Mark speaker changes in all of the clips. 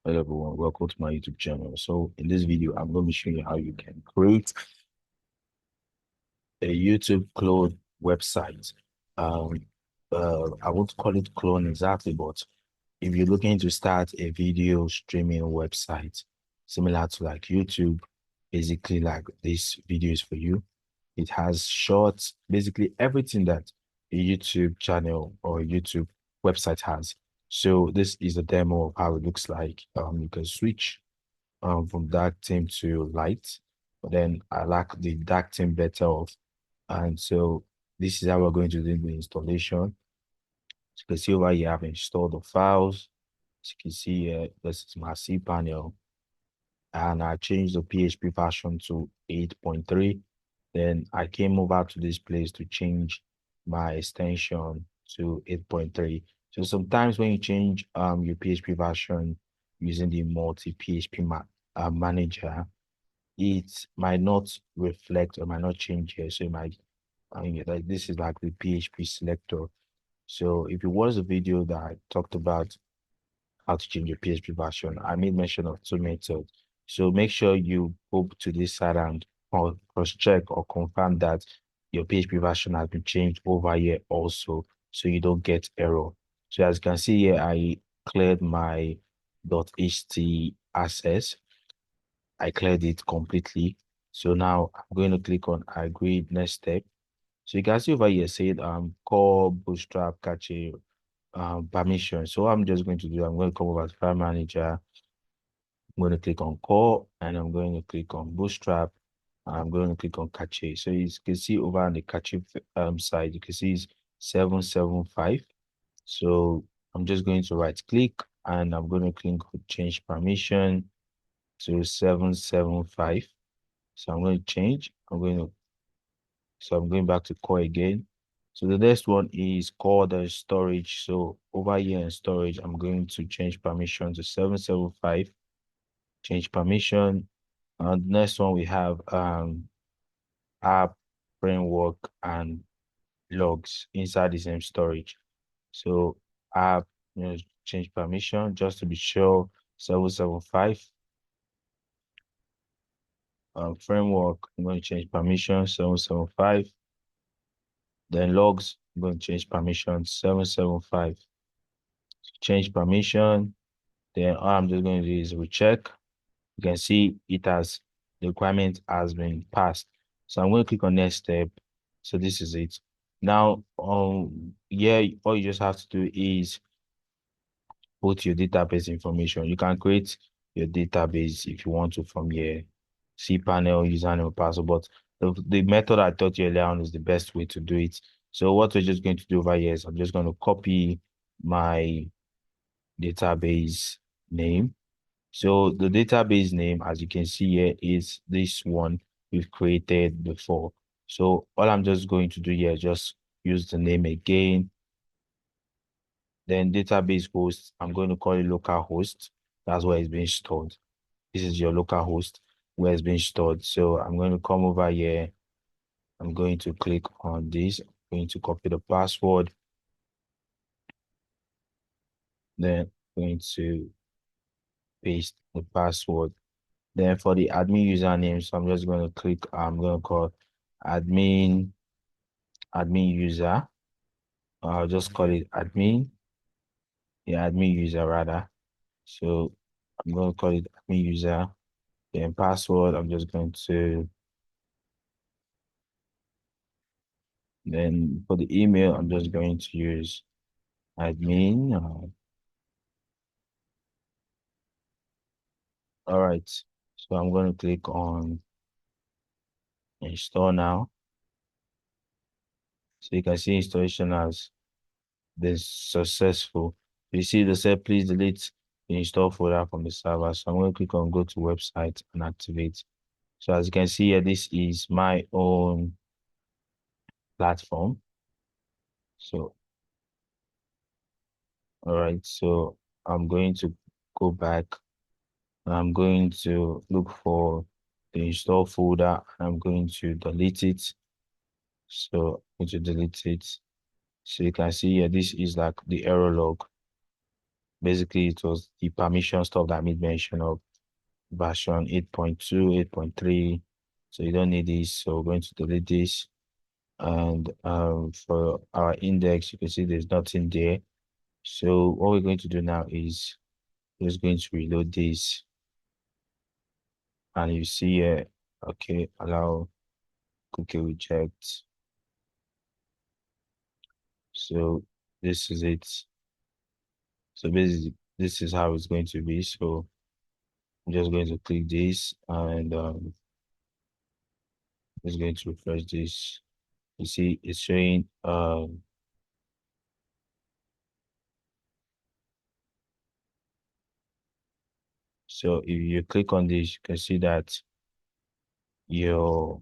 Speaker 1: Hello everyone, welcome to my YouTube channel. So in this video, I'm going to show you how you can create a YouTube clone website. Um, I won't call it clone exactly, but if you're looking to start a video streaming website similar to like YouTube, basically like this video is for you. It has shorts, basically everything that a YouTube channel or a YouTube website has. So this is a demo of how it looks like. You can switch from dark theme to light, but then I like the dark theme better off. And so this is how we're going to do the installation. So you can see over here, I've installed the files. As you can see here, this is my cPanel, and I changed the PHP version to 8.3. Then I came over to this place to change my extension to 8.3. So sometimes when you change your PHP version using the multi PHP manager, it might not reflect or might not change here. So it might, I mean, like this is like the PHP selector. So if you watch the video that I talked about how to change your PHP version, I made mention of two methods. So make sure you go to this side and cross-check or confirm that your PHP version has been changed over here also, so you don't get error. So as you can see here, I cleared my .ht access. I cleared it completely. So now I'm going to click on agree next step. So you can see over here said core bootstrap cache permission. So what I'm just going to do, I'm going to come over to file manager. I'm going to click on core and I'm going to click on bootstrap. I'm going to click on cache. So you can see over on the cache side, you can see it's 775. So I'm just going to right click and I'm going to click on change permission to 775. So I'm going to change. I'm going back to core again. So the next one is called the storage. So over here in storage, I'm going to change permission to 775. Change permission. And the next one we have app framework and logs inside the same storage. So app, change permission just to be sure. 775. Framework, I'm going to change permission 775. Then logs, I'm going to change permission 775. Change permission. Then all I'm just going to do is recheck. You can see it has the requirement has been passed. So I'm going to click on next step. So this is it. Now, yeah, all you just have to do is put your database information. You can create your database if you want to from your cPanel, username, password, but the method I taught you earlier on is the best way to do it. So what we're just going to do over here is I'm just going to copy my database name. So the database name, as you can see here, is this one we've created before. So all I'm just going to do here is just use the name again. Then database host, I'm going to call it local host. That's where it's being stored. This is your local host where it's being stored. So I'm going to come over here. I'm going to click on this. I'm going to copy the password. Then I'm going to paste the password. Then for the admin username, so I'm just going to click, I'm going to call admin user. I'll just call it admin. Yeah, admin user rather. So I'm going to call it admin user. Then password, I'm just going to, then for the email, I'm just going to use admin. All right. So I'm going to click on install now. So you can see installation has been successful. You see the set, please delete the install folder from the server. So I'm going to click on go to website and activate. So as you can see here, this is my own platform. So, all right. So I'm going to go back. I'm going to look for the install folder. I'm going to delete it. So I'm going to delete it. So you can see here, this is like the error log. basically it was the permission stuff that I made mention of, version 8.2, 8.3. So you don't need this. So we're going to delete this. And for our index, you can see there's nothing there. So what we're going to do now is just going to reload this. And you see here, okay, allow cookie reject. So this is it. So basically, this is how it's going to be. So I'm just going to click this and just going to refresh this. You see, it's showing so if you click on this, you can see that your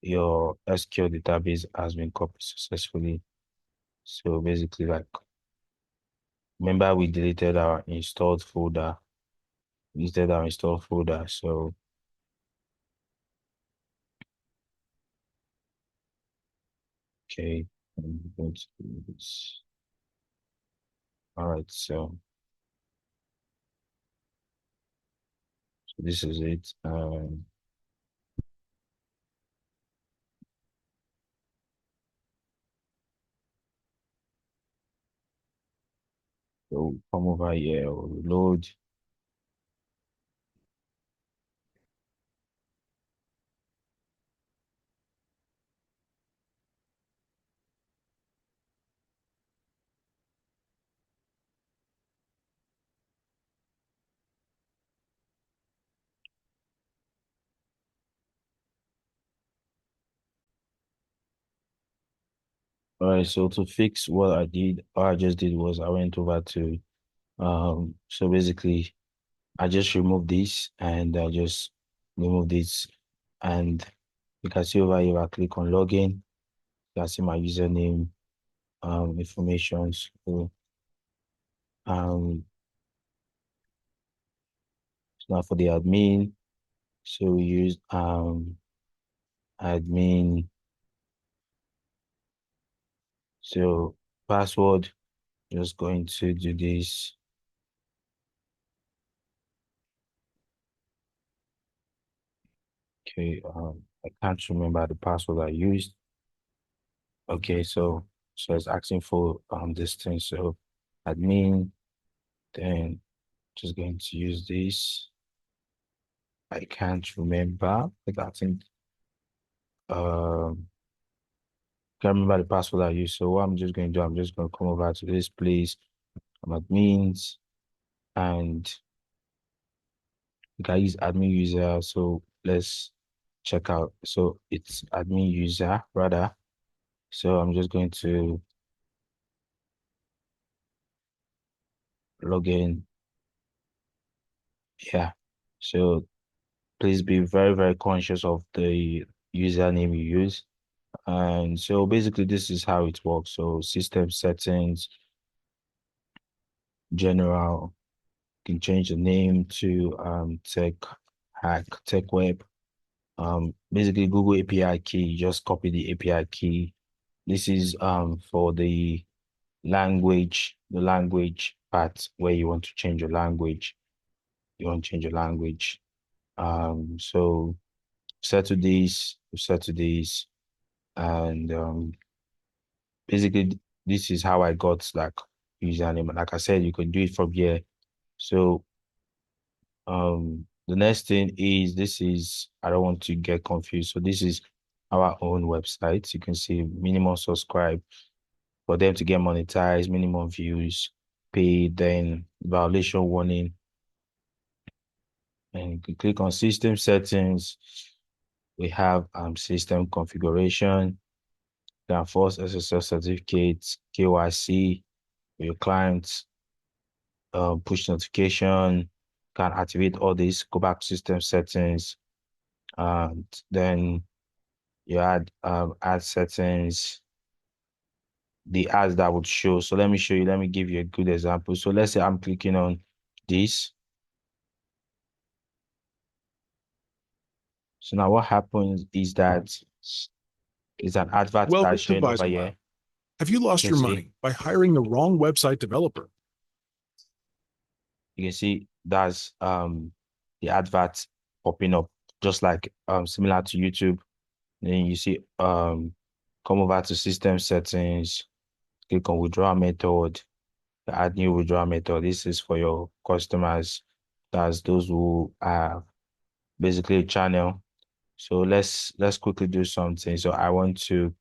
Speaker 1: your SQL database has been copied successfully. So basically, like, remember we deleted our installed folder. So okay, I'm going to do this. All right, so this is it. So come over here, load. All right, so to fix what I just did was I went over to so basically I just removed this and I just remove this, and you can see over here I click on login. You can see my username information. So um now for the admin, so we use admin. So password, just going to do this. Okay, I can't remember the password I used. Okay, so it's asking for this thing. So admin, then just going to use this. I can't remember. Like I think can't remember the password I used. So what I'm just going to do, I'm just going to come over to this place. I'm admins, and you can use admin user. So let's check out. So it's admin user rather. So I'm just going to log in. Yeah. So please be very, very conscious of the username you use. And so basically this is how it works. So system settings, general, you can change the name to tech web. Basically Google API key, you just copy the API key. This is for the language part where you want to change your language. You want to change your language. So set to this, and basically this is how I got like username. Like I said, you can do it from here. So the next thing is this is I don't want to get confused. So this is our own website. You can see minimum subscribe for them to get monetized, minimum views, pay, then violation warning. And you can click on system settings. We have system configuration, then force SSL certificates, KYC, your clients, push notification, can activate all these, go back to system settings, and then you add ad settings, the ads that would show. So let me show you, let me give you a good example. So let's say I'm clicking on this. So now what happens is that is an advert
Speaker 2: Welcome
Speaker 1: that's
Speaker 2: to
Speaker 1: showing over
Speaker 2: VisaWeb.
Speaker 1: here.
Speaker 2: Have you
Speaker 1: You
Speaker 2: lost
Speaker 1: can
Speaker 2: your
Speaker 1: see,
Speaker 2: money by hiring the wrong website developer?
Speaker 1: you can see that's the advert popping up, just like similar to YouTube. Then you see come over to system settings, click on withdrawal method, add new withdrawal method. This is for your customers. That's those who are basically a channel. So let's quickly do something. So I want to,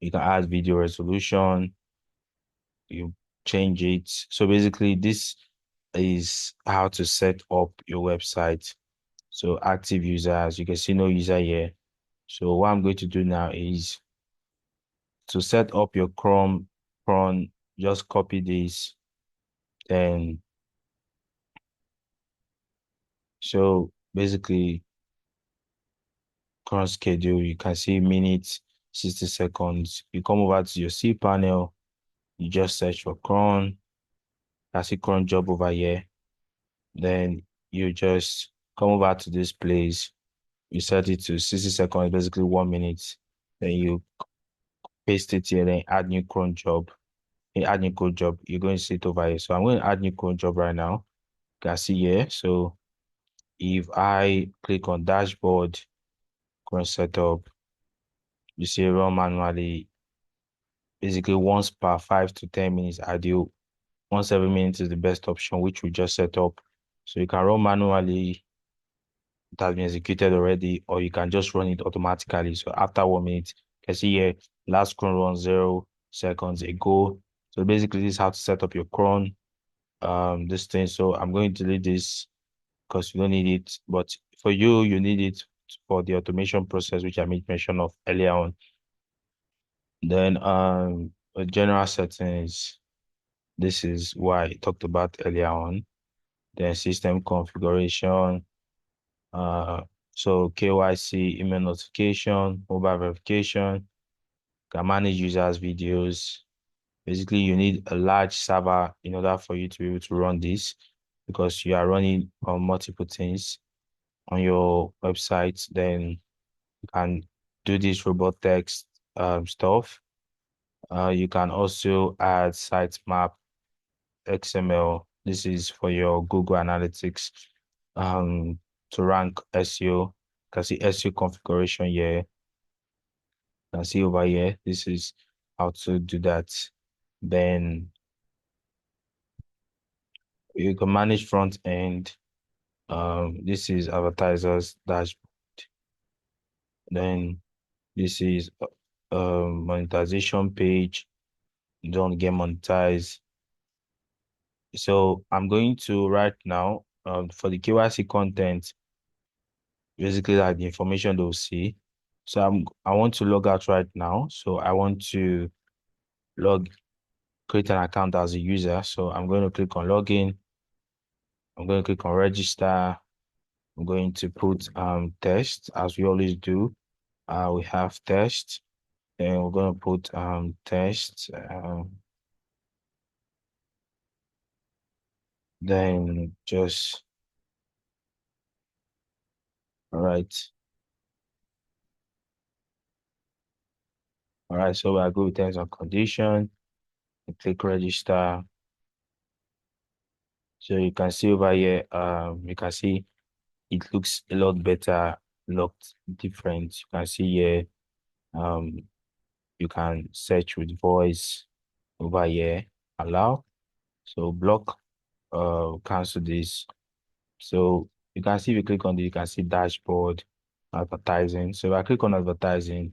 Speaker 1: you can add video resolution, you change it. So basically this is how to set up your website. So active users, you can see no user here. So what I'm going to do now is to set up your Chrome, just copy this. Then so basically current schedule, you can see minutes, 60 seconds. You come over to your cPanel, you just search for cron. I see cron job over here. Then you just come over to this place. You set it to 60 seconds, basically 1 minute. Then you paste it here, then add new cron job. You add new cron job, you're going to see it over here. So I'm going to add new cron job right now. You can see here. So if I click on dashboard, cron setup, you see run manually, basically once per 5 to 10 minutes ideal. Once every minute is the best option, which we just set up. So you can run manually, it has been executed already, or you can just run it automatically. So after 1 minute, you can see here, last cron run 0 seconds ago. So basically, this is how to set up your cron, this thing. So I'm going to delete this because you don't need it. But for you, you need it for the automation process, which I made mention of earlier on. Then general settings. This is what I talked about earlier on. Then system configuration. Uh, so KYC, email notification, mobile verification, can manage users' videos. Basically, you need a large server in order for you to be able to run this because you are running on multiple things on your website. Then you can do this robot text stuff. You can also add sitemap XML. This is for your Google Analytics um, to rank SEO. You can see SEO configuration here. You can see over here. This is how to do that. Then you can manage front end. This is advertisers dashboard. Then this is monetization page. You don't get monetized. So I'm going to right now for the KYC content, basically like the information they'll see. So I want to log out right now. So I want to log create an account as a user. So I'm going to click on login. I'm going to click on register. I'm going to put test as we always do. We have test, and we're going to put test. Then just all right. All right, so I go with terms and condition. Click register. So you can see over here, you can see it looks a lot better, looked different. You can see here, um, you can search with voice over here, allow. So block, cancel this. So you can see if you click on this, you can see dashboard, advertising. So if I click on advertising,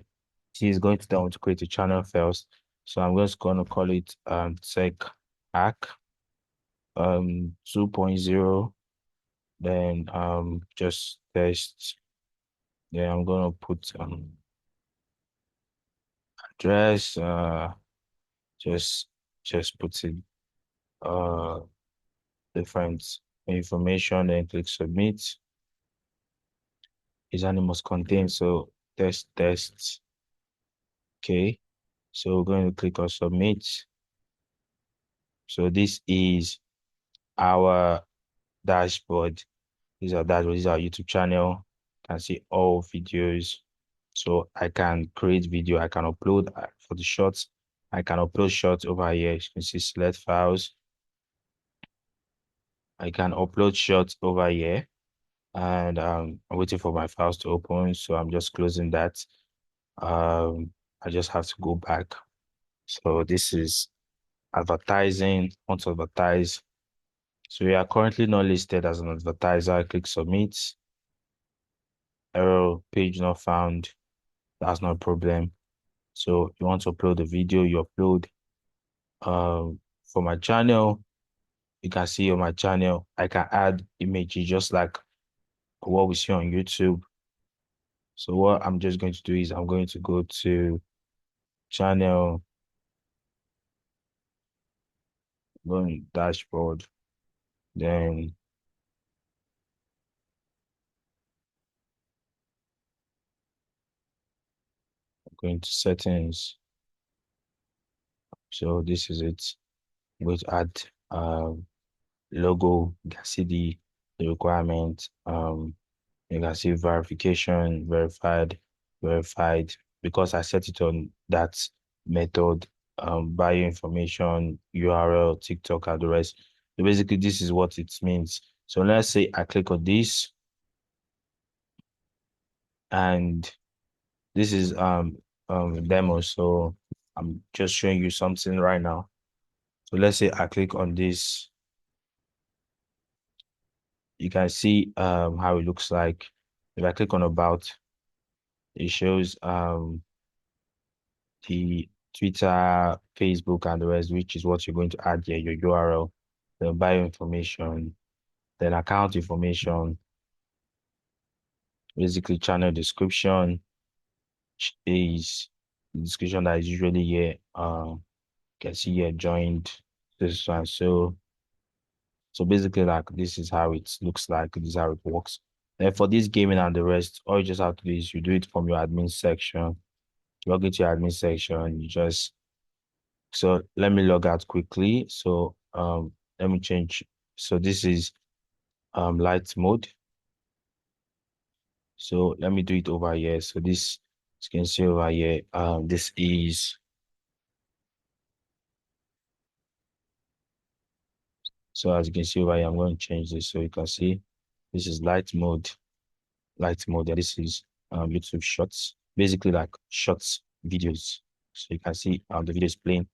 Speaker 1: she is going to tell me to create a channel first. So I'm just going to call it tech hack 2.0. Then just test. Then I'm gonna put address, just just put it uh different information, then click submit. Is animals contain, so test. Okay. So we're going to click on submit. So this is our dashboard. These are dashboard, this is our YouTube channel. You can see all videos. So I can create video, I can upload for the shorts. I can upload shorts over here. You can see select files. I can upload shorts over here, and I'm waiting for my files to open. So I'm just closing that. I just have to go back. So this is advertising, want to advertise. So we are currently not listed as an advertiser. I click submit. Error, page not found. That's not a problem. So you want to upload the video, you upload. For my channel, you can see on my channel, I can add images just like what we see on YouTube. So what I'm just going to do is I'm going to go to channel, go in dashboard, then go into settings. So this is it. I'm going to add logo. You can see the requirement. You can see verification, verified, because I set it on that method, bio information, URL, TikTok address. So basically, this is what it means. So let's say I click on this, and this is demo. So I'm just showing you something right now. So let's say I click on this. You can see how it looks like. If I click on about, it shows the Twitter, Facebook, and the rest, which is what you're going to add here, your URL, the bio information, then account information, basically channel description, which is the description that is usually here. You can see here joined this one. So basically, like, this is how it looks like, this is how it works. Then for this gaming and the rest, all you just have to do is you do it from your admin section. Log into your admin section, you just so let me log out quickly. So let me change. So this is light mode. So let me do it over here. So this, you can see over here, this is, so as you can see over here, I'm going to change this so you can see this is light mode. And this is YouTube Shorts, basically like shorts videos. So you can see the video is playing.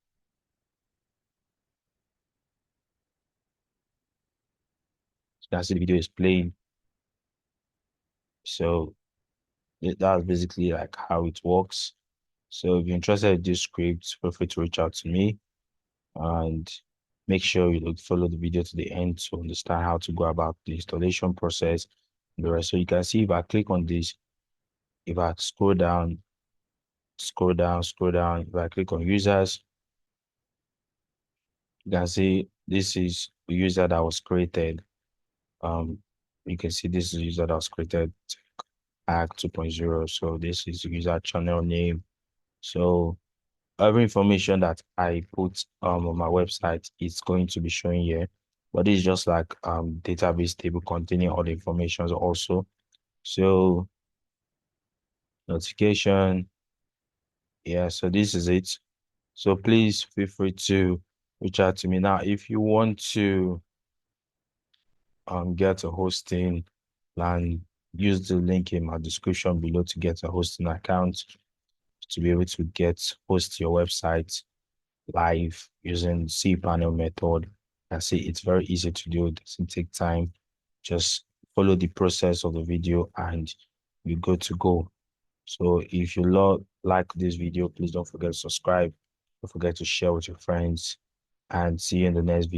Speaker 1: You can see the video is playing. So that's basically like how it works. So if you're interested in this script, feel free to reach out to me, and make sure you follow the video to the end to understand how to go about the installation process and the rest. So you can see if I click on this, if I scroll down, if I click on users, you can see this is the user that was created. You can see this is the user that was created, Act 2.0. So this is the user channel name. So every information that I put on my website is going to be showing here. But this is just like database table containing all the informations also. So notification, yeah, so this is it. So please feel free to reach out to me. Now, if you want to get a hosting plan, use the link in my description below to get a hosting account to be able to host your website live using cPanel method. I see it's very easy to do. It doesn't take time. Just follow the process of the video and you're good to go. So if you like this video, please don't forget to subscribe. Don't forget to share with your friends, and see you in the next video.